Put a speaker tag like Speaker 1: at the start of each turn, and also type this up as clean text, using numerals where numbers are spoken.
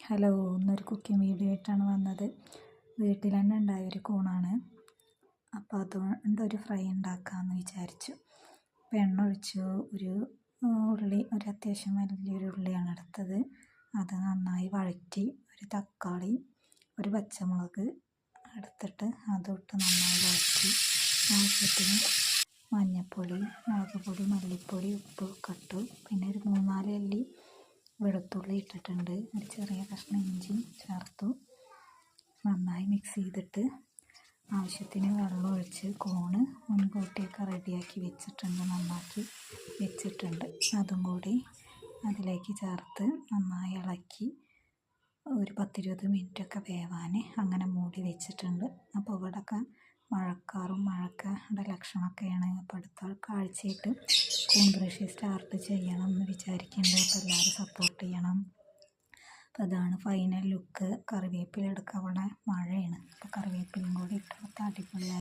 Speaker 1: Hello, ഇന്നൊരു cooking video ആയിട്ടാണ് വന്നത്. വീട്ടിൽ തന്നെ ഉണ്ടായൊരു കൂണാണ്. അപ്പോൾ അതുകൊണ്ടൊരു ഫ്രൈ ഉണ്ടാക്കാമെന്ന് വിചാരിച്ചു. അപ്പോൾ എണ്ണ ഒഴിച്ചു. ഒരു അത്യാവശ്യം വലിയൊരു ഉള്ളിയാണ് എടുത്തത്. അത് നന്നായി വഴറ്റി ഒരു തക്കാളി, ഒരു പച്ചമുളക് എടുത്തിട്ട് അതിട്ട് നന്നായി വഴറ്റി ആവശ്യത്തിന് മഞ്ഞൾപ്പൊടി, മുളക് പൊടി, മല്ലിപ്പൊടി, ഉപ്പ് ഒക്കെ ഇട്ടു. പിന്നെ ഒരു 3-4 അല്ലി വെളുത്തുള്ളി ഇട്ടിട്ടുണ്ട്. ഒരു ചെറിയ കഷ്ണം ഇഞ്ചി ചേർത്തു. നന്നായി മിക്സ് ചെയ്തിട്ട് ആവശ്യത്തിന് വെള്ളം ഒഴിച്ച് കൂണ് മുൻകൂട്ടിയൊക്കെ റെഡിയാക്കി വെച്ചിട്ടുണ്ട്, നന്നാക്കി വെച്ചിട്ടുണ്ട്. അതും കൂടി അതിലേക്ക് ചേർത്ത് നന്നായി ഇളക്കി ഒരു 10-20 മിനിറ്റൊക്കെ വേവാൻ അങ്ങനെ മൂടി വെച്ചിട്ടുണ്ട്. അപ്പോൾ ഇവിടെയൊക്കെ മഴയുടെ ലക്ഷണമൊക്കെയാണ്. അപ്പോൾ അടുത്ത ആഴ്ചയായിട്ട് കൂൺ കൃഷി സ്റ്റാർട്ട് ചെയ്യണം എന്ന് വിചാരിക്കുന്നുണ്ട്. അപ്പോൾ എല്ലാവരും സപ്പോർട്ട് ചെയ്യണം. അപ്പോൾ അതാണ് ഫൈനൽ ലുക്ക്. കറിവേപ്പില എടുക്കുക. അവിടെ മഴയാണ്, അപ്പോൾ കറിവേപ്പിലയും കൂടി ഇട്ട് അടിപൊളിയായി.